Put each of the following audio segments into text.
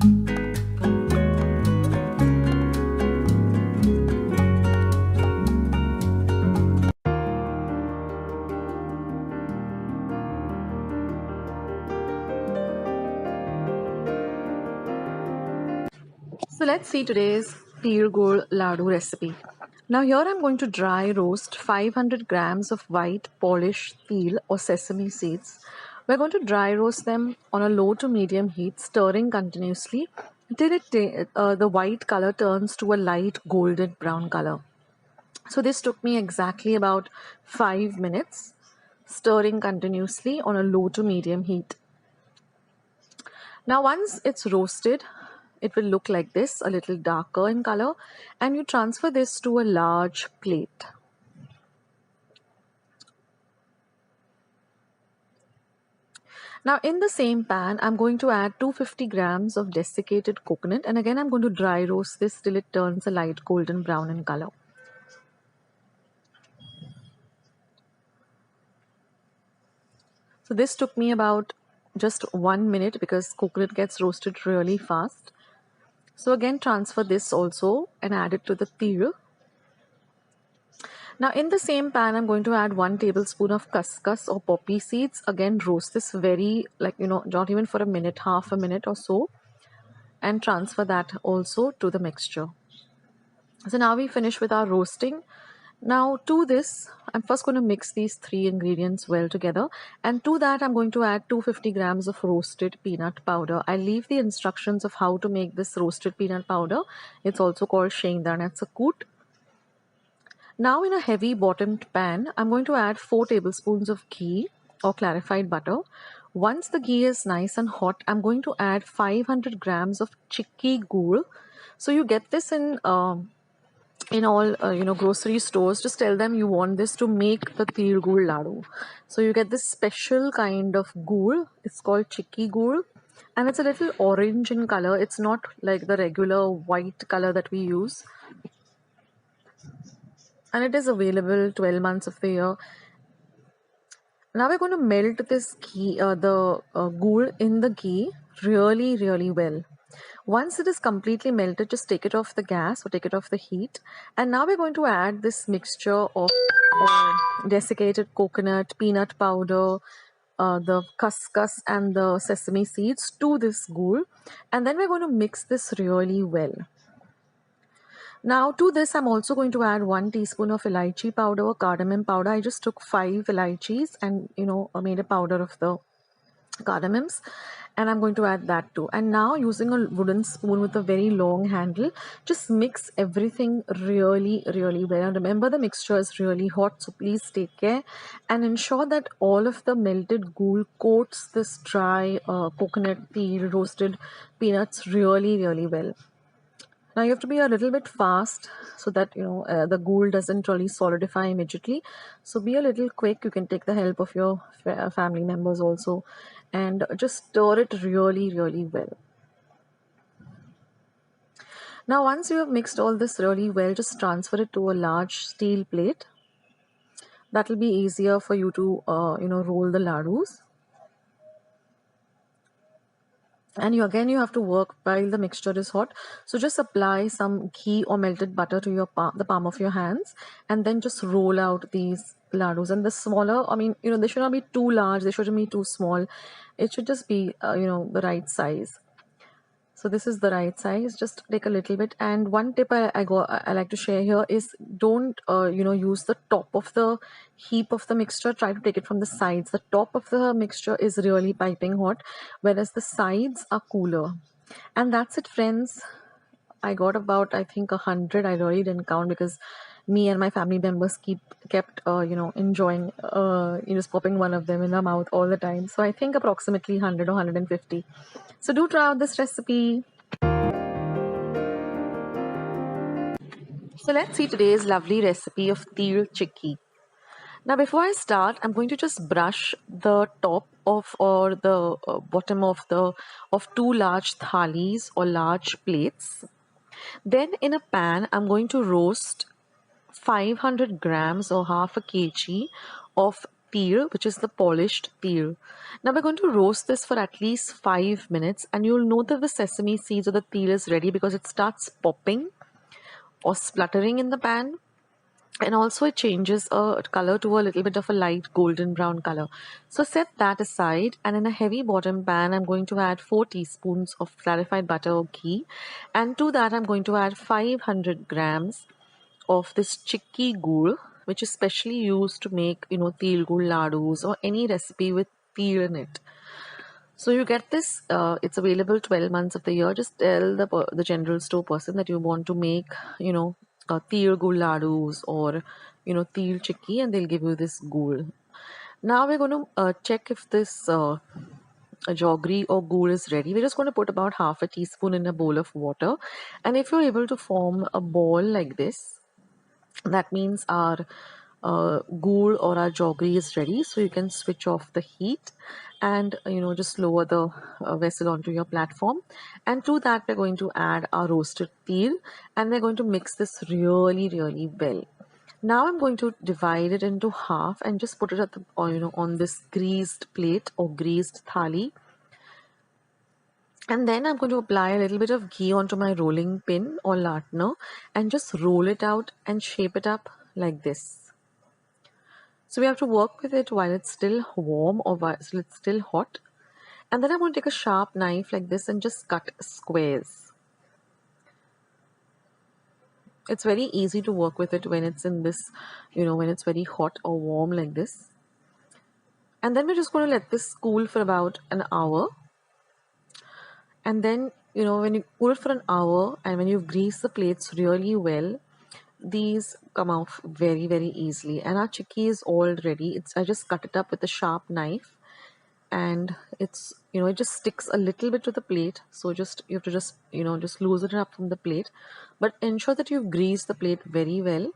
So let's see today's Til Gul Ladoo recipe. Now here I'm going to dry roast 500 grams of white polished til or sesame seeds. We're going to dry roast them on a low to medium heat, stirring continuously until the white color turns to a light golden brown color. So this took me exactly about 5 minutes, stirring continuously on a low to medium heat. Now once it's roasted, it will look like this, a little darker in color, and you transfer this to a large plate. Now in the same pan, I'm going to add 250 grams of desiccated coconut, and again I'm going to dry roast this till it turns a light golden brown in color. So this took me about just 1 minute because coconut gets roasted really fast. So again transfer this also and add it to the til. Now in the same pan I'm going to add 1 tablespoon of khuskhus or poppy seeds. Again roast this very not even for a minute, half a minute or so, and transfer that also to the mixture. So now we finish with our roasting. Now to this, I'm first going to mix these 3 ingredients well together, and to that I'm going to add 250 grams of roasted peanut powder. I'll leave the instructions of how to make this roasted peanut powder. It's also called Shengdanetsakoot. Now in a heavy bottomed pan, I'm going to add 4 tablespoons of ghee or clarified butter. Once the ghee is nice and hot, I'm going to add 500 grams of Chikki gur. So you get this in all grocery stores. Just tell them you want this to make the Til Gul Ladoo. So you get this special kind of gur. It's called Chikki gur, and it's a little orange in color. It's not like the regular white color that we use, and it is available 12 months of the year. Now we're going to melt this ghee, the gur in the ghee really well. Once it is completely melted, just take it off the gas or take it off the heat. And now we're going to add this mixture of desiccated coconut, peanut powder, the khuskhus and the sesame seeds to this gur. And then we're going to mix this really well. Now to this I'm also going to add 1 teaspoon of elaichi powder or cardamom powder. I just took 5 elaichis and made a powder of the cardamoms, and I'm going to add that too. And now using a wooden spoon with a very long handle, just mix everything really well. And remember, the mixture is really hot, so please take care and ensure that all of the melted gur coats this dry coconut peel, roasted peanuts really well. Now you have to be a little bit fast so that the gur doesn't really solidify immediately. So be a little quick. You can take the help of your family members also, and just stir it really well. Now once you have mixed all this really well, just transfer it to a large steel plate. That will be easier for you to roll the ladoos. And you have to work while the mixture is hot. So just apply some ghee or melted butter to your the palm of your hands, and then just roll out these ladoos. And the smaller, they should not be too large, they shouldn't be too small. It should just be the right size. So this is the right size. Just take a little bit. And one tip I like to share here is don't use the top of the heap of the mixture. Try to take it from the sides. The top of the mixture is really piping hot, whereas the sides are cooler. And that's it, friends. I got about, I think, 100. I really didn't count because me and my family members kept enjoying just popping one of them in our mouth all the time. So I think approximately 100 or 150. So do try out this recipe. So let's see today's lovely recipe of til chikki. Now before I start, I'm going to just brush the top of or the bottom of 2 large thalis or large plates. Then in a pan, I'm going to roast 500 grams or half a kg of til, which is the polished til. Now we're going to roast this for at least 5 minutes, and you'll know that the sesame seeds or the til is ready because it starts popping or spluttering in the pan. And also it changes color to a little bit of a light golden brown color. So set that aside, and in a heavy bottom pan I'm going to add 4 teaspoons of clarified butter or ghee, and to that I'm going to add 500 grams of this Chikki Gul, which is specially used to make Til Gul Ladoos or any recipe with til in it. So you get this, it's available 12 months of the year. Just tell the general store person that you want to make, Til Gul Ladoos or, Til Chikki, and they'll give you this gul. Now we're going to check if this jaggery or gul is ready. We're just going to put about half a teaspoon in a bowl of water. And if you're able to form a ball like this, that means our gul or our jaggery is ready. So you can switch off the heat and just lower the vessel onto your platform, and to that we're going to add our roasted til, and we're going to mix this really well. Now I'm going to divide it into half and just put it at the on this greased plate or greased thali, and then I'm going to apply a little bit of ghee onto my rolling pin or latner and just roll it out and shape it up like this. So we have to work with it while it's still warm or while it's still hot. And then I'm going to take a sharp knife like this and just cut squares. It's very easy to work with it when it's in this, when it's very hot or warm like this. And then we're just going to let this cool for about an hour. And then, when you cool it for an hour and when you've greased the plates really well, these come off very easily. And our chikki is all ready. I just cut it up with a sharp knife, and it's it just sticks a little bit to the plate. So you have to just just loosen it up from the plate, but ensure that you've greased the plate very well.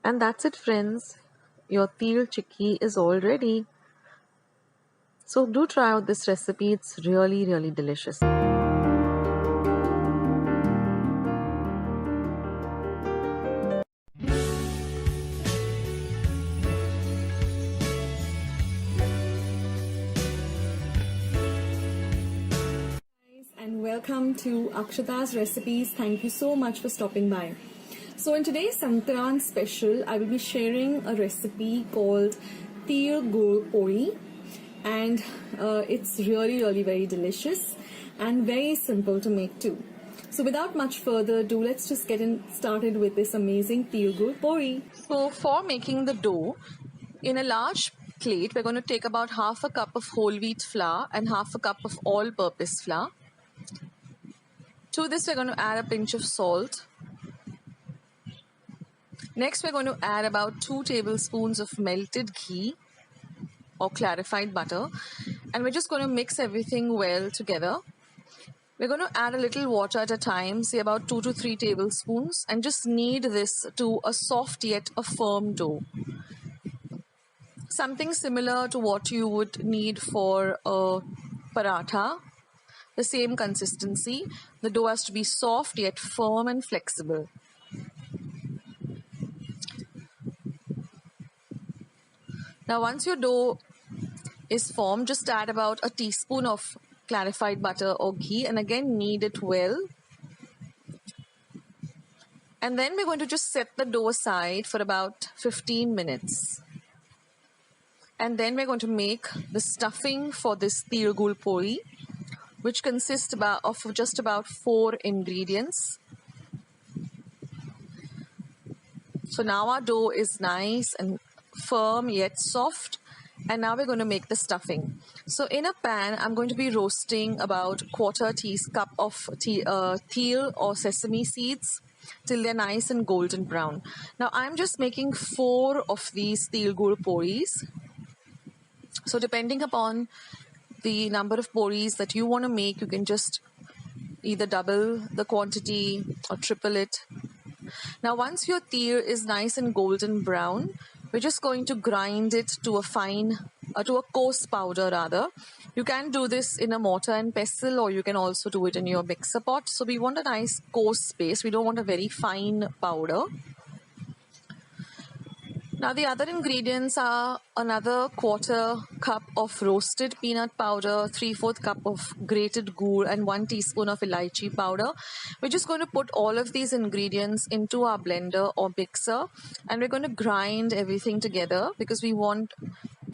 And that's it, friends. Your til chikki is all ready. So do try out this recipe. It's really delicious. And welcome to Akshata's Recipes. Thank you so much for stopping by. So in today's Sankranth special, I will be sharing a recipe called Til Gul Poli, and it's really very delicious and very simple to make too. So without much further ado, let's just get started with this amazing Til Gul Poli. So for making the dough, in a large plate, we're going to take about half a cup of whole wheat flour and half a cup of all-purpose flour. To this, we're going to add a pinch of salt. Next, we're going to add about 2 tablespoons of melted ghee or clarified butter, and we're just going to mix everything well together. We're going to add a little water at a time, say about 2 to 3 tablespoons, and just knead this to a soft yet a firm dough. Something similar to what you would need for a paratha. The same consistency. The dough has to be soft yet firm and flexible. Now once your dough is formed, just add about a teaspoon of clarified butter or ghee, and again knead it well. And then we're going to just set the dough aside for about 15 minutes. And then we're going to make the stuffing for this Til Gul Poli, which consists of just about 4 ingredients. So now our dough is nice and firm yet soft, and now we're going to make the stuffing. So in a pan, I'm going to be roasting about quarter teacup of til or sesame seeds till they're nice and golden brown. Now I'm just making 4 of these Til Gul Polis. So depending upon the number of poris that you want to make, you can just either double the quantity or triple it. Now once your til is nice and golden brown, we're just going to grind it to a coarse powder rather. You can do this in a mortar and pestle, or you can also do it in your mixer pot. So we want a nice coarse paste. We don't want a very fine powder. Now the other ingredients are another quarter cup of roasted peanut powder, 3/4 cup of grated gur, and 1 teaspoon of elaichi powder. We're just going to put all of these ingredients into our blender or mixer, and we're going to grind everything together because we want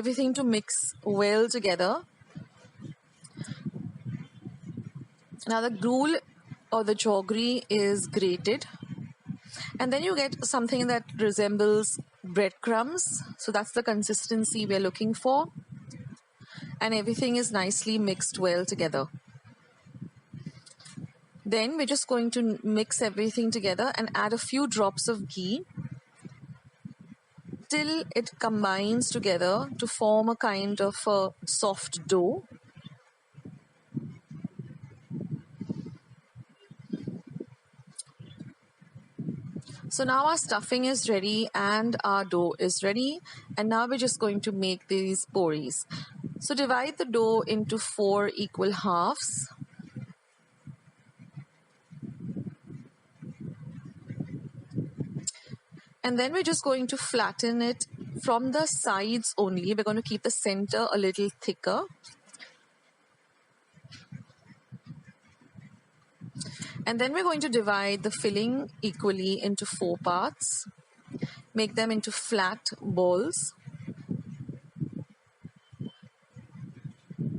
everything to mix well together. Now the gur or the jaggery is grated, and then you get something that resembles breadcrumbs. So that's the consistency we're looking for, and everything is nicely mixed well together. Then we're just going to mix everything together and add a few drops of ghee till it combines together to form a kind of a soft dough. So now our stuffing is ready and our dough is ready, and now we're just going to make these poris. So divide the dough into 4 equal halves. And then we're just going to flatten it from the sides only. We're going to keep the center a little thicker. And then we're going to divide the filling equally into 4 parts. Make them into flat balls.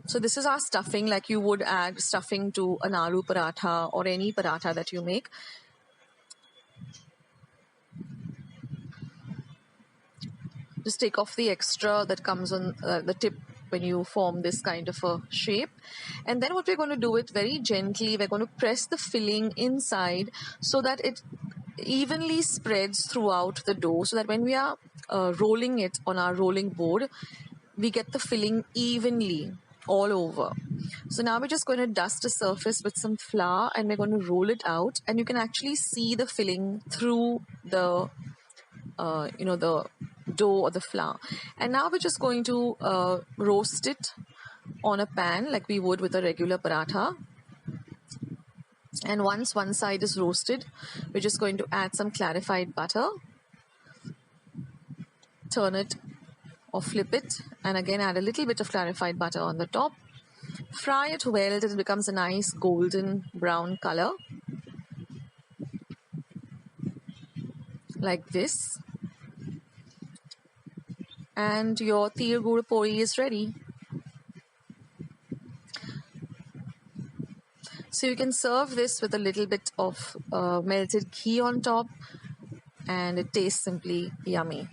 So this is our stuffing, like you would add stuffing to an aloo paratha or any paratha that you make. Just take off the extra that comes on the tip when you form this kind of a shape. And then what we're going to do it very gently, we're going to press the filling inside so that it evenly spreads throughout the dough, so that when we are rolling it on our rolling board, we get the filling evenly all over. So now we're just going to dust the surface with some flour, and we're going to roll it out, and you can actually see the filling through the the dough or the flour. And now we're just going to roast it on a pan like we would with a regular paratha. And once one side is roasted, we're just going to add some clarified butter, turn it or flip it, and again add a little bit of clarified butter on the top. Fry it well till it becomes a nice golden brown color, like this. And your Til Gul Poli is ready. So you can serve this with a little bit of melted ghee on top, and it tastes simply yummy.